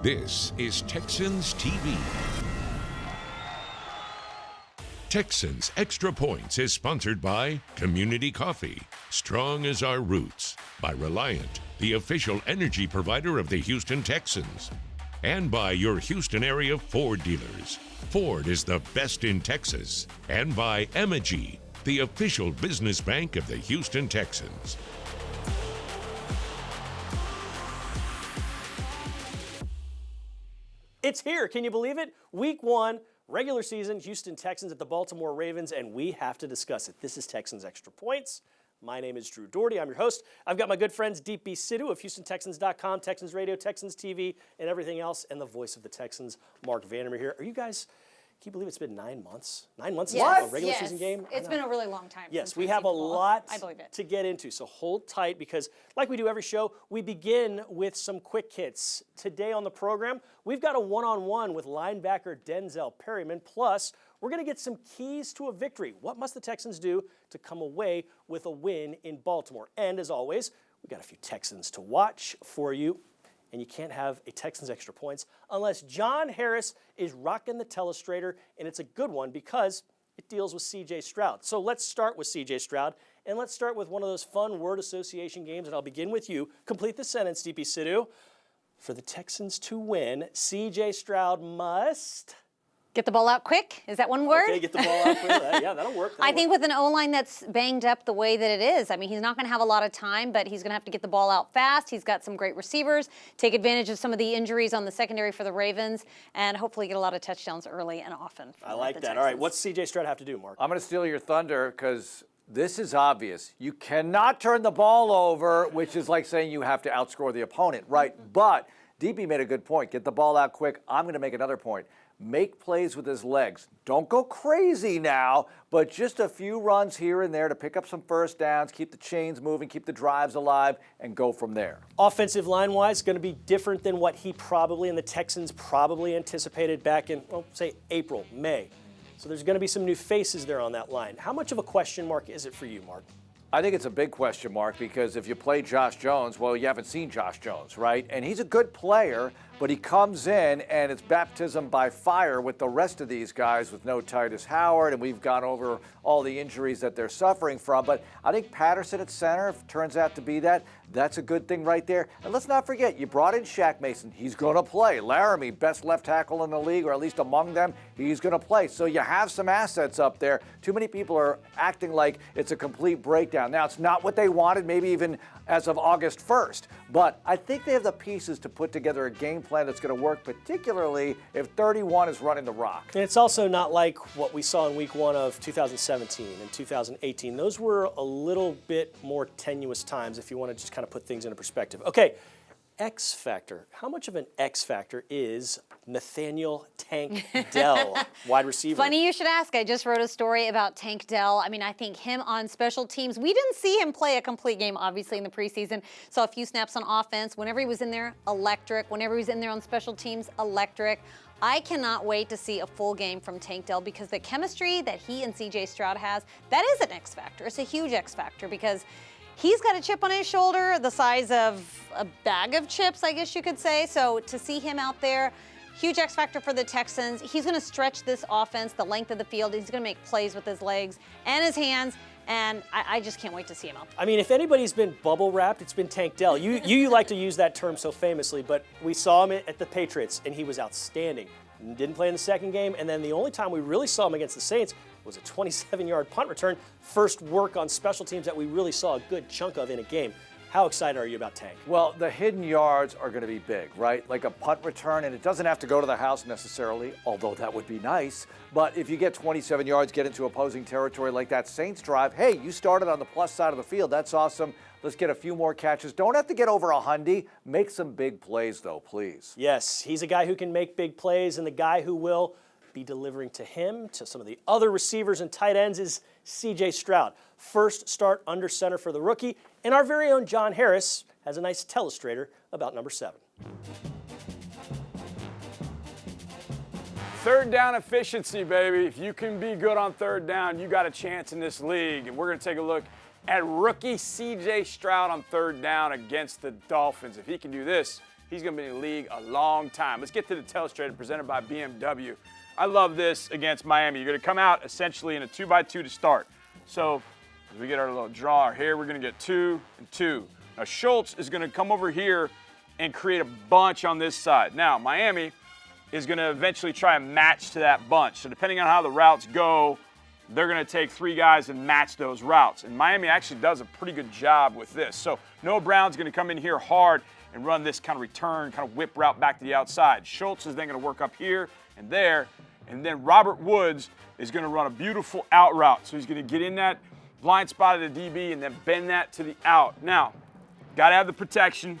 This is Texans TV. Texans Extra Points is sponsored by Community Coffee, strong as our roots, by Reliant, the official energy provider of the Houston Texans, and by your Houston area Ford dealers. Ford is the best in Texas, and by Emoji, the official business bank of the Houston Texans. It's here. Can you believe it? Week 1, regular season, Houston Texans at the Baltimore Ravens, and we have to discuss it. This is Texans Extra Points. My name is Drew Dougherty. I'm your host. I've got my good friends Deepi Sidhu of HoustonTexans.com, Texans Radio, Texans TV, and everything else, and the voice of the Texans, Marc Vandermeer here. Are you guys, can you believe it's been 9 months? 9 months since a regular season game? It's been a really long time. Yes, we have a lot I believe it. to get into, so hold tight because like we do every show, we begin with some quick hits. Today on the program, we've got a one-on-one with linebacker Denzel Perryman, plus we're going to get some keys to a victory. What must the Texans do to come away with a win in Baltimore? And as always, we've got a few Texans to watch for you. And you can't have a Texans Extra Points unless John Harris is rocking the telestrator, and it's a good one because it deals with C.J. Stroud. So let's start with C.J. Stroud, and let's start with one of those fun word association games, and I'll begin with you. Complete the sentence, Deepi Sidhu. For the Texans to win, C.J. Stroud must... Get the ball out quick. Is that one word? Okay, get the ball out quick. Yeah, that'll work. I think with an O-line that's banged up the way that it is, I mean, he's not going to have a lot of time, but he's going to have to get the ball out fast. He's got some great receivers, take advantage of some of the injuries on the secondary for the Ravens, and hopefully get a lot of touchdowns early and often. I like that. All right, what's C.J. Stroud have to do, Mark? I'm going to steal your thunder because this is obvious. You cannot turn the ball over, which is like saying you have to outscore the opponent, right? But Deepi made a good point. Get the ball out quick. I'm going to make another point. Make plays with his legs. Don't go crazy now, but just a few runs here and there to pick up some first downs, keep the chains moving, keep the drives alive, and go from there. Offensive line-wise, going to be different than what he probably and the Texans probably anticipated back in, well, say, April, May. So there's going to be some new faces there on that line. How much of a question mark is it for you, Mark? I think it's a big question mark because if you play Josh Jones, well, you haven't seen Josh Jones, right? And he's a good player, but he comes in and it's baptism by fire with the rest of these guys with no Titus Howard, and we've gone over all the injuries that they're suffering from. But I think Patterson at center, if it turns out to be that, that's a good thing right there. And let's not forget, you brought in Shaq Mason. He's going to play. Laramie, best left tackle in the league, or at least among them, he's going to play. So you have some assets up there. Too many people are acting like it's a complete breakdown. Now, it's not what they wanted, maybe even as of August 1st. But I think they have the pieces to put together a game plan that's going to work, particularly if 31 is running the rock. And it's also not like what we saw in week 1 of 2017 and 2018. Those were a little bit more tenuous times if you want to just kind of put things into perspective. Okay, X Factor. How much of an X Factor is Nathaniel Tank Dell, wide receiver? Funny you should ask. I just wrote a story about Tank Dell. I mean, I think him on special teams, we didn't see him play a complete game, obviously, in the preseason. Saw a few snaps on offense. Whenever he was in there, electric. Whenever he was in there on special teams, electric. I cannot wait to see a full game from Tank Dell because the chemistry that he and C.J. Stroud has, that is an X Factor. It's a huge X Factor because he's got a chip on his shoulder the size of a bag of chips, I guess you could say. So to see him out there, huge X factor for the Texans. He's going to stretch this offense the length of the field. He's going to make plays with his legs and his hands. And I just can't wait to see him out there. I mean, if anybody's been bubble wrapped, it's been Tank Dell. You like to use that term so famously, but we saw him at the Patriots, and he was outstanding. Didn't play in the second game, and then the only time we really saw him against the Saints was a 27-yard punt return. First work on special teams that we really saw a good chunk of in a game. How excited are you about Tank? Well, the hidden yards are going to be big, right? Like a punt return, and it doesn't have to go to the house necessarily, although that would be nice. But if you get 27 yards, get into opposing territory like that Saints drive, hey, you started on the plus side of the field. That's awesome. Let's get a few more catches. Don't have to get over 100. Make some big plays, though, please. Yes, he's a guy who can make big plays, and the guy who will be delivering to him, to some of the other receivers and tight ends, is C.J. Stroud. First start under center for the rookie, and our very own John Harris has a nice telestrator about number 7. Third down efficiency, baby. If you can be good on third down, you got a chance in this league. And we're going to take a look at rookie C.J. Stroud on third down against the Dolphins. If he can do this, he's going to be in the league a long time. Let's get to the Telestrator presented by BMW. I love this against Miami. You're going to come out essentially in a 2x2 to start. So as we get our little draw here, we're going to get 2 and 2. Now Schultz is going to come over here and create a bunch on this side. Now Miami is going to eventually try and match to that bunch. So depending on how the routes go, they're going to take 3 guys and match those routes. And Miami actually does a pretty good job with this. So Noah Brown's going to come in here hard and run this kind of return, kind of whip route back to the outside. Schultz is then going to work up here and there. And then Robert Woods is going to run a beautiful out route. So he's going to get in that blind spot of the DB and then bend that to the out. Now, got to have the protection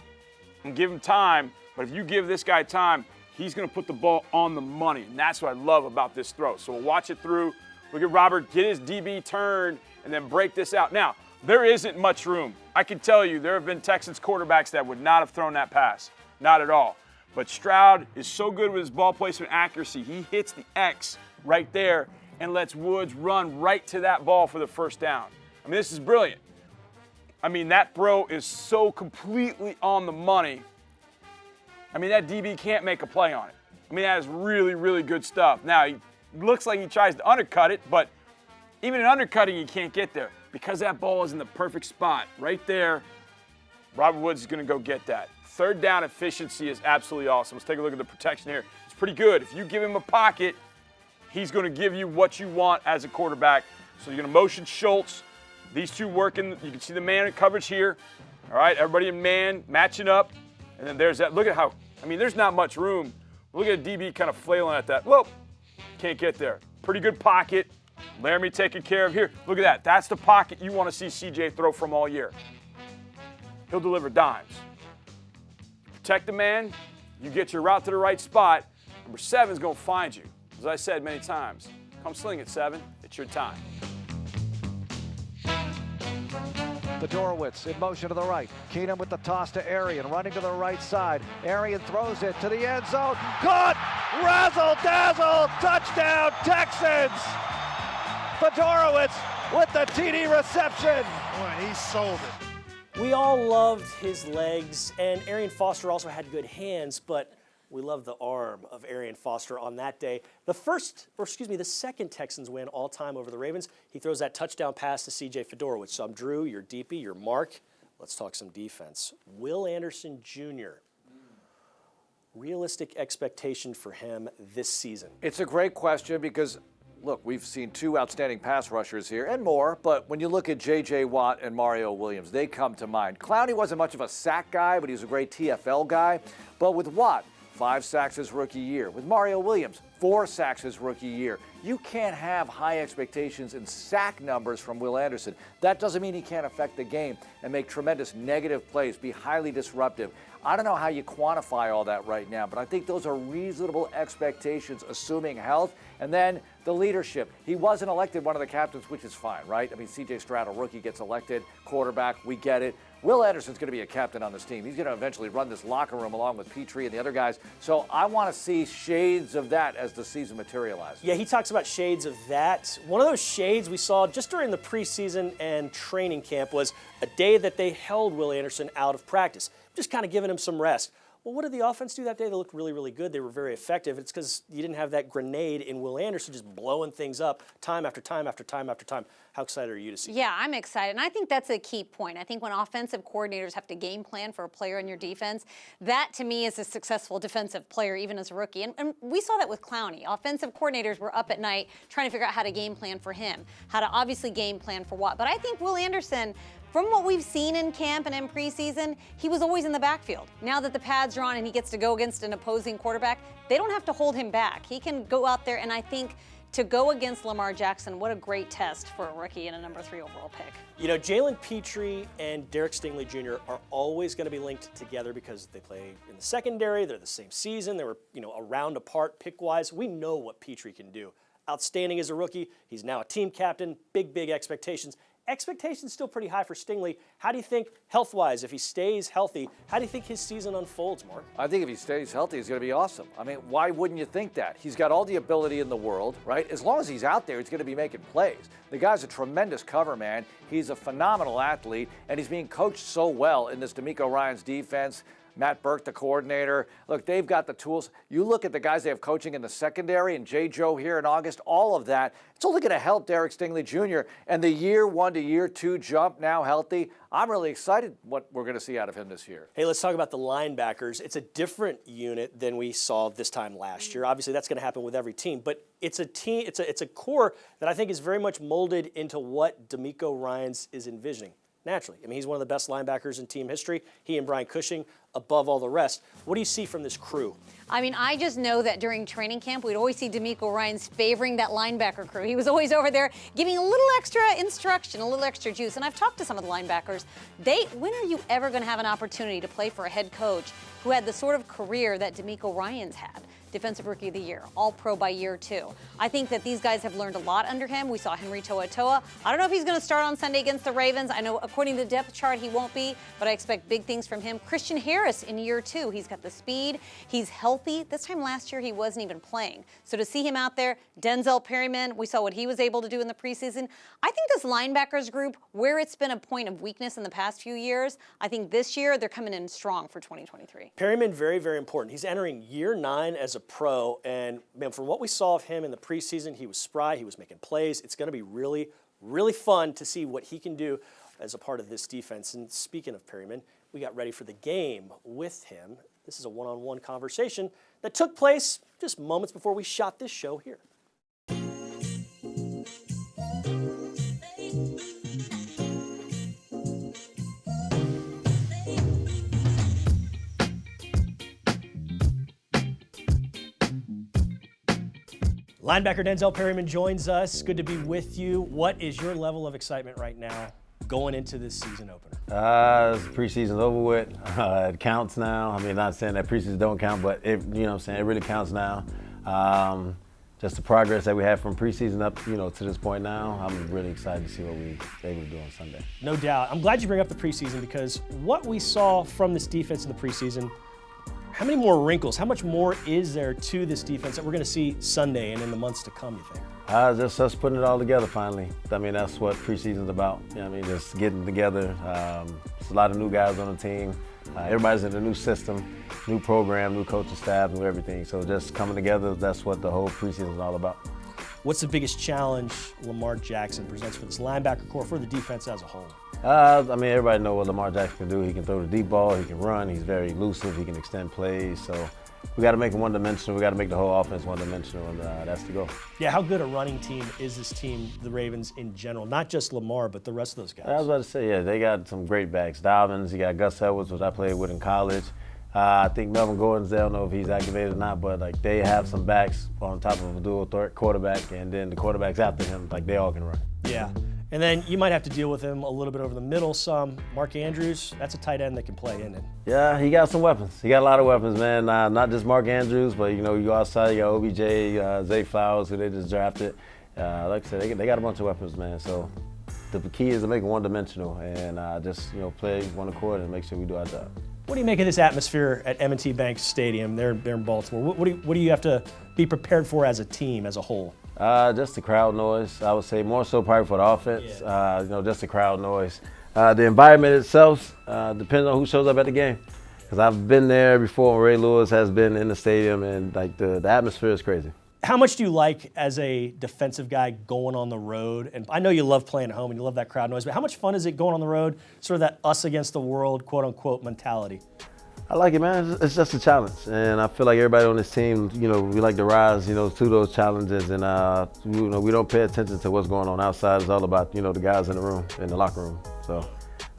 and give him time. But if you give this guy time, he's going to put the ball on the money. And that's what I love about this throw. So we'll watch it through. Look at Robert get his DB turned and then break this out. Now, there isn't much room. I can tell you there have been Texans quarterbacks that would not have thrown that pass. Not at all. But Stroud is so good with his ball placement accuracy. He hits the X right there and lets Woods run right to that ball for the first down. I mean, this is brilliant. I mean, that throw is so completely on the money. I mean, that DB can't make a play on it. I mean, that is really, really good stuff. Now, he looks like he tries to undercut it, but even in undercutting, he can't get there because that ball is in the perfect spot right there. Robert Woods is going to go get that. Third down efficiency is absolutely awesome. Let's take a look at the protection here. It's pretty good. If you give him a pocket, he's going to give you what you want as a quarterback. So you're going to motion Schultz. These two working. You can see the man coverage here. All right, everybody in man, matching up. And then there's that. Look at how, I mean, there's not much room. Look at DB kind of flailing at that. Whoa, can't get there. Pretty good pocket. Laramie taken care of here. Look at that. That's the pocket you want to see CJ throw from all year. He'll deliver dimes. Protect the man. You get your route to the right spot. Number 7 is going to find you. As I said many times, come sling it, 7. It's your time. Fedorowicz in motion to the right. Keenum with the toss to Arian, running to the right side. Arian throws it to the end zone. Caught! Razzle-dazzle! Touchdown, Texans! Fedorowicz with the TD reception. Boy, he sold it. We all loved his legs, and Arian Foster also had good hands, but we loved the arm of Arian Foster on that day. The second Texans win all time over the Ravens. He throws that touchdown pass to C.J. Fedorowicz. So I'm Drew, you're Deepi, you're Mark. Let's talk some defense. Will Anderson Jr., realistic expectation for him this season? It's a great question because, look, we've seen 2 outstanding pass rushers here and more, but when you look at J.J. Watt and Mario Williams, they come to mind. Clowney wasn't much of a sack guy, but he was a great TFL guy. But with Watt, 5 sacks his rookie year. With Mario Williams, 4 sacks his rookie year. You can't have high expectations in sack numbers from Will Anderson. That doesn't mean he can't affect the game and make tremendous negative plays, be highly disruptive. I don't know how you quantify all that right now, but I think those are reasonable expectations, assuming health. And then the leadership. He wasn't elected one of the captains, which is fine, right? I mean, C.J. Stroud, a rookie, gets elected, quarterback, we get it. Will Anderson's going to be a captain on this team. He's going to eventually run this locker room along with Petrie and the other guys. So I want to see shades of that as the season materializes. Yeah, he talks about shades of that. One of those shades we saw just during the preseason and training camp was a day that they held Will Anderson out of practice, just kind of giving him some rest. Well, what did the offense do that day? They looked really, really good. They were very effective. It's because you didn't have that grenade in Will Anderson just blowing things up time after time after time after time. How excited are you to see that? Yeah, I'm excited. And I think that's a key point. I think when offensive coordinators have to game plan for a player in your defense, that to me is a successful defensive player, even as a rookie. And we saw that with Clowney. Offensive coordinators were up at night trying to figure out how to game plan for him, how to obviously game plan for Watt. But I think Will Anderson, from what we've seen in camp and in preseason, he was always in the backfield. Now that the pads are on and he gets to go against an opposing quarterback, they don't have to hold him back. He can go out there, and I think to go against Lamar Jackson, what a great test for a rookie and a number 3 overall pick. You know, Jalen Petrie and Derek Stingley Jr. are always going to be linked together because they play in the secondary. They're the same season. They were, a round apart pick-wise. We know what Petrie can do. Outstanding as a rookie. He's now a team captain. Big, big expectations. expectations still pretty high for Stingley. How do you think, health-wise, if he stays healthy, how do you think his season unfolds, Mark? I think if he stays healthy, he's going to be awesome. I mean, why wouldn't you think that? He's got all the ability in the world, right? As long as he's out there, he's going to be making plays. The guy's a tremendous cover man. He's a phenomenal athlete, and he's being coached so well in this DeMeco Ryans defense. Matt Burke, the coordinator. Look, they've got the tools. You look at the guys they have coaching in the secondary and J. Joe here in August, all of that. It's only going to help Derek Stingley Jr. And the year 1 to year 2 jump now healthy. I'm really excited what we're going to see out of him this year. Hey, let's talk about the linebackers. It's a different unit than we saw this time last year. Obviously, that's going to happen with every team, but it's a team. It's a core that I think is very much molded into what DeMeco Ryans is envisioning. Naturally. I mean, he's one of the best linebackers in team history. He and Brian Cushing above all the rest. What do you see from this crew? I mean, I just know that during training camp, we'd always see DeMeco Ryans favoring that linebacker crew. He was always over there giving a little extra instruction, a little extra juice. And I've talked to some of the linebackers. When are you ever going to have an opportunity to play for a head coach who had the sort of career that DeMeco Ryans had? Defensive Rookie of the Year, All-Pro by year 2. I think that these guys have learned a lot under him. We saw Henry To'oTo'o. I don't know if he's going to start on Sunday against the Ravens. I know according to the depth chart he won't be, but I expect big things from him. Christian Harris in year 2. He's got the speed. He's healthy. This time last year he wasn't even playing. So to see him out there, Denzel Perryman, we saw what he was able to do in the preseason. I think this linebackers group, where it's been a point of weakness in the past few years, I think this year they're coming in strong for 2023. Perryman, very, very important. He's entering year 9 as a pro, and man, from what we saw of him in the preseason, he was spry, he was making plays. It's going to be really, really fun to see what he can do as a part of this defense. And speaking of Perryman, we got ready for the game with him. This is a one-on-one conversation that took place just moments before we shot this show here. Linebacker Denzel Perryman joins us. Good to be with you. What is your level of excitement right now going into this season opener? Preseason's over with. It counts now. I mean, not saying that preseason don't count, but it, you know what I'm saying, it really counts now. Just the progress that we have from preseason up, to this point now, I'm really excited to see what we're able to do on Sunday. No doubt. I'm glad you bring up the preseason because what we saw from this defense in the preseason, how many more wrinkles, how much more is there to this defense that we're going to see Sunday and in the months to come, you think? Just us putting it all together finally. I mean, that's what preseason's about. Just getting together. There's a lot of new guys on the team. Everybody's in a new system, new program, new coaching staff, new everything. So just coming together, that's what the whole preseason is all about. What's the biggest challenge Lamar Jackson presents for this linebacker core, for the defense as a whole? Everybody knows what Lamar Jackson can do. He can throw the deep ball, he can run, he's very elusive, he can extend plays. So we got to make him one-dimensional. We got to make the whole offense one-dimensional, and that's the goal. Yeah, how good a running team is this team, the Ravens in general? Not just Lamar, but the rest of those guys. I was about to say, yeah, they got some great backs. Dobbins, you got Gus Edwards, which I played with in college. I think Melvin Gordon's, I don't know if he's activated or not, but they have some backs on top of a dual quarterback, and then the quarterbacks after him, they all can run. Yeah. And then you might have to deal with him a little bit over the middle some. Mark Andrews, that's a tight end that can play, isn't it? Yeah, he got some weapons. He got a lot of weapons, man. Not just Mark Andrews, but, you go outside, you got OBJ, Zay Flowers, who they just drafted. Like I said, they got a bunch of weapons, man. So the key is to make it one-dimensional and just, play one accord and make sure we do our job. What do you make of this atmosphere at M&T Bank Stadium? They're in Baltimore. What do you have to be prepared for as a team, as a whole? Just the crowd noise. I would say more so probably for the offense. Yeah. Just the crowd noise. The environment itself depends on who shows up at the game. Because I've been there before. Ray Lewis has been in the stadium, and the atmosphere is crazy. How much do you like, as a defensive guy, going on the road? And I know you love playing at home and you love that crowd noise, but how much fun is it going on the road, sort of that us against the world, quote-unquote, mentality? I like it, man. It's just a challenge. And I feel like everybody on this team, we like to rise, to those challenges. And, we don't pay attention to what's going on outside. It's all about, the guys in the room, in the locker room. So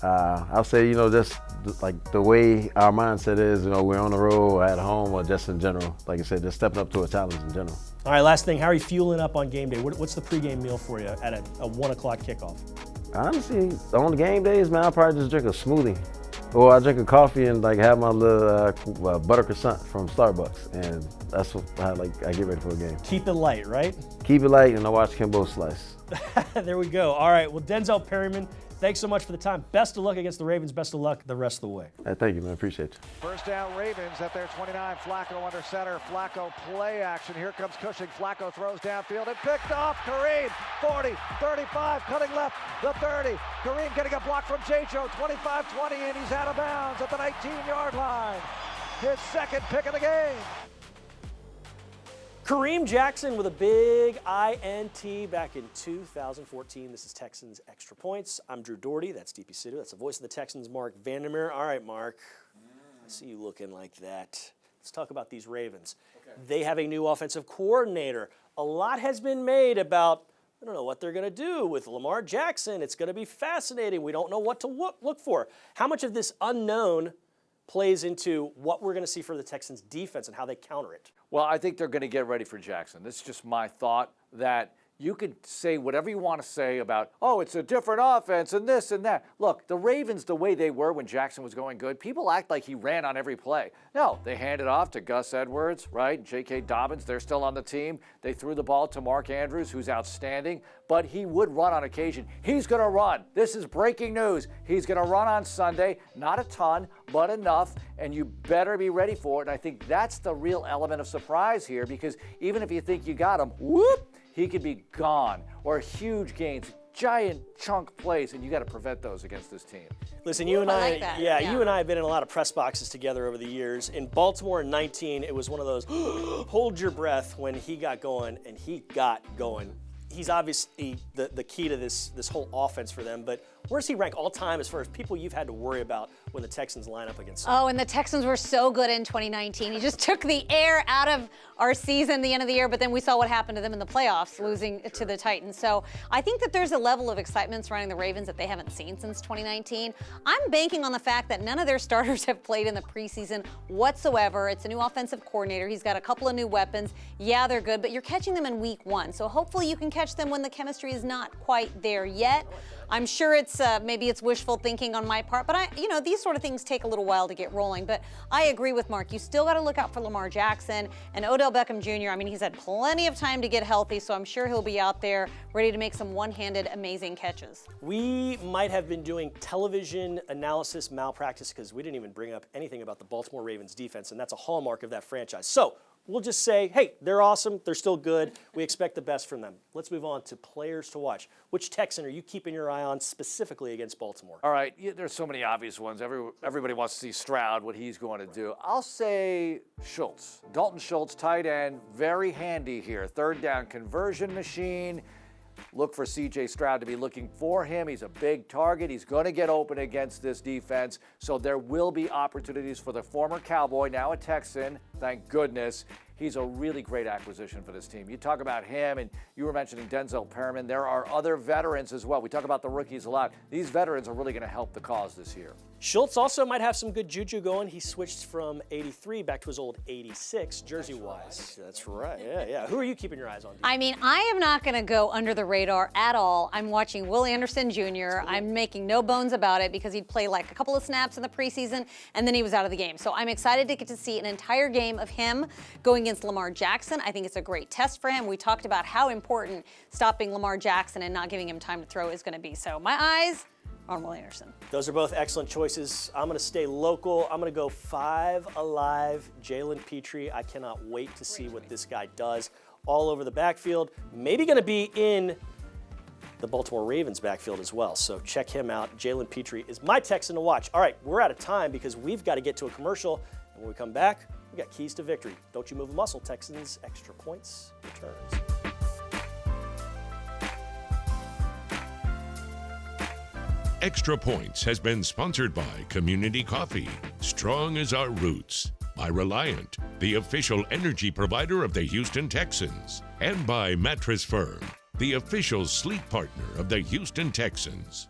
I'll say, just like the way our mindset is, we're on the road or at home or just in general. Like I said, just stepping up to a challenge in general. All right, last thing, how are you fueling up on game day? What's the pregame meal for you at a 1 o'clock kickoff? Honestly, on the game days, man, I'll probably just drink a smoothie. Well, I drink a coffee and like have my little butter croissant from Starbucks, and that's how I get ready for a game. Keep it light, right? Keep it light, and I watch Kimbo slice. There we go. All right. Well, Denzel Perryman, thanks so much for the time. Best of luck against the Ravens. Best of luck the rest of the way. Hey, thank you, man. Appreciate you. First down, Ravens at their 29. Flacco under center. Flacco play action. Here comes Cushing. Flacco throws downfield and picked off. Kareem, 40, 35, cutting left, the 30. Kareem getting a block from J-Joe, 25-20, and he's out of bounds at the 19-yard line. His second pick of the game. Kareem Jackson with a big INT back in 2014. This is Texans Extra Points. I'm Drew Dougherty. That's Deepi Sidhu. That's the voice of the Texans, Marc Vandermeer. All right, Mark. I see you looking like that. Let's talk about these Ravens. Okay. They have a new offensive coordinator. A lot has been made about, I don't know what they're going to do with Lamar Jackson. It's going to be fascinating. We don't know what to look for. How much of this unknown plays into what we're going to see for the Texans defense and how they counter it? Well, I think they're going to get ready for Jackson. This is just my thought that you could say whatever you want to say about, oh, it's a different offense and this and that. Look, the Ravens, the way they were when Jackson was going good, people act like he ran on every play. No, they handed off to Gus Edwards, right? J.K. Dobbins, they're still on the team. They threw the ball to Mark Andrews, who's outstanding, but he would run on occasion. He's going to run. This is breaking news. He's going to run on Sunday. Not a ton, but enough, and you better be ready for it. And I think that's the real element of surprise here, because even if you think you got him, whoop, he could be gone, or huge gains, giant chunk plays, and you got to prevent those against this team. Listen, you and I like that. Yeah, you and I have been in a lot of press boxes together over the years. In Baltimore in 19, it was one of those hold your breath when he got going, and he got going. He's obviously the key to this whole offense for them, but where does he rank all time as far as people you've had to worry about when the Texans line up against him? Oh, and the Texans were so good in 2019. He just took the air out of our season, the end of the year, but then we saw what happened to them in the playoffs, losing to the Titans. So I think that there's a level of excitement surrounding the Ravens that they haven't seen since 2019. I'm banking on the fact that none of their starters have played in the preseason whatsoever. It's a new offensive coordinator. He's got a couple of new weapons. Yeah, they're good, but you're catching them in week one. So hopefully you can catch them when the chemistry is not quite there yet. I'm sure it's maybe it's wishful thinking on my part, but these sort of things take a little while to get rolling. But I agree with Mark. You still got to look out for Lamar Jackson and Odell Beckham Jr. I mean, he's had plenty of time to get healthy, so I'm sure he'll be out there ready to make some one-handed amazing catches. We might have been doing television analysis malpractice because we didn't even bring up anything about the Baltimore Ravens defense, and that's a hallmark of that franchise. So we'll just say, hey, they're awesome. They're still good. We expect the best from them. Let's move on to players to watch. Which Texan are you keeping your eye on specifically against Baltimore? All right, there's so many obvious ones. Everybody wants to see Stroud, what he's going to do. I'll say Schultz. Dalton Schultz, tight end, very handy here. Third down conversion machine. Look for C.J. Stroud to be looking for him. He's a big target. He's going to get open against this defense. So there will be opportunities for the former Cowboy, now a Texan, thank goodness. He's a really great acquisition for this team. You talk about him, and you were mentioning Denzel Perryman. There are other veterans as well. We talk about the rookies a lot. These veterans are really going to help the cause this year. Schultz also might have some good juju going. He switched from 83 back to his old 86, jersey-wise. That's right. Yeah. Who are you keeping your eyes on? I mean, I am not going to go under the radar at all. I'm watching Will Anderson Jr. I'm making no bones about it because he'd play like a couple of snaps in the preseason, and then he was out of the game. So I'm excited to get to see an entire game of him going against Lamar Jackson. I think it's a great test for him. We talked about how important stopping Lamar Jackson and not giving him time to throw is going to be. So my eyes on Will Anderson. Those are both excellent choices. I'm going to stay local. I'm going to go 5 alive, Jalen Petrie. I cannot wait to see what this guy does all over the backfield. Maybe going to be in the Baltimore Ravens backfield as well. So check him out. Jalen Petrie is my Texan to watch. All right, we're out of time because we've got to get to a commercial. And when we come back, we got keys to victory. Don't you move a muscle. Texans Extra Points returns. Extra Points has been sponsored by Community Coffee, Strong as Our Roots, by Reliant, the official energy provider of the Houston Texans, and by Mattress Firm, the official sleep partner of the Houston Texans.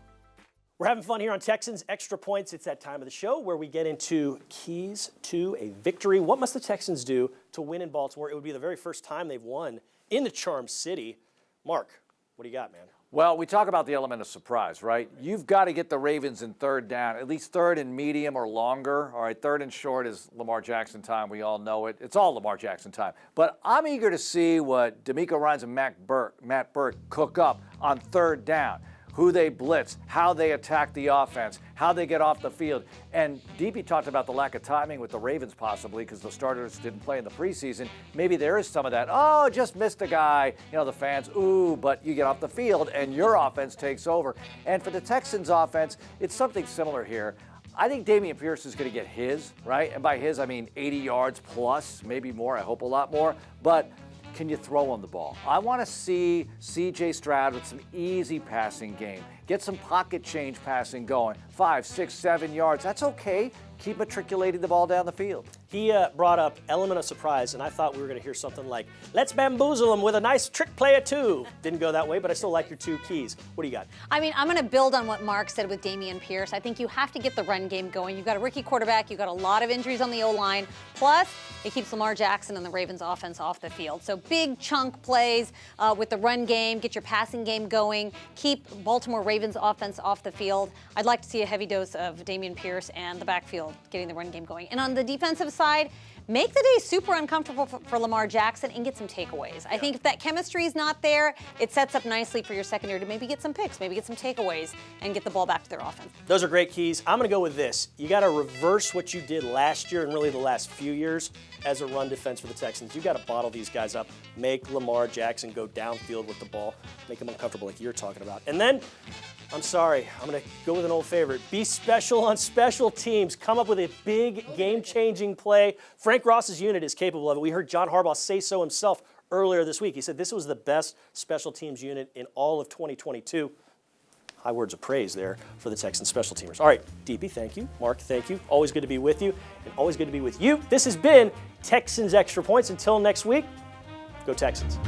We're having fun here on Texans Extra Points. It's that time of the show where we get into keys to a victory. What must the Texans do to win in Baltimore? It would be the very first time they've won in the Charm City. Mark, what do you got, man? Well, we talk about the element of surprise, right? You've got to get the Ravens in third down, at least third and medium or longer. All right, third and short is Lamar Jackson time. We all know it. It's all Lamar Jackson time. But I'm eager to see what DeMeco Ryans and Matt Burke cook up on third down. Who they blitz, how they attack the offense, how they get off the field. And Deepi talked about the lack of timing with the Ravens possibly because the starters didn't play in the preseason. Maybe there is some of that. Oh, just missed a guy. You know, the fans, ooh, but you get off the field and your offense takes over. And for the Texans offense, it's something similar here. I think Dameon Pierce is going to get his, right? And by his, I mean 80 yards plus, maybe more. I hope a lot more. But can you throw on the ball? I want to see C.J. Stroud with some easy passing game. Get some pocket change passing going. 5, 6, 7 yards. That's okay. Keep matriculating the ball down the field. He brought up element of surprise, and I thought we were going to hear something like, let's bamboozle him with a nice trick play or two. Didn't go that way, but I still like your 2 keys. What do you got? I mean, I'm going to build on what Mark said with Dameon Pierce. I think you have to get the run game going. You've got a rookie quarterback. You've got a lot of injuries on the O-line. Plus, it keeps Lamar Jackson and the Ravens offense off the field. So big chunk plays with the run game. Get your passing game going. Keep Baltimore Ravens offense off the field. I'd like to see a heavy dose of Dameon Pierce and the backfield getting the run game going. And on the defensive side, make the day super uncomfortable for Lamar Jackson and get some takeaways. I think if that chemistry is not there, it sets up nicely for your secondary to maybe get some picks, maybe get some takeaways, and get the ball back to their offense. Those are great keys. I'm going to go with this. You got to reverse what you did last year and really the last few years as a run defense for the Texans. You got to bottle these guys up, make Lamar Jackson go downfield with the ball, make him uncomfortable like you're talking about. And then, I'm sorry, I'm going to go with an old favorite. Be special on special teams. Come up with a big game-changing play. Frank Ross's unit is capable of it. We heard John Harbaugh say so himself earlier this week. He said this was the best special teams unit in all of 2022. High words of praise there for the Texans special teamers. All right, Deepi, thank you. Mark, thank you. Always good to be with you, and always good to be with you. This has been Texans Extra Points. Until next week, go Texans.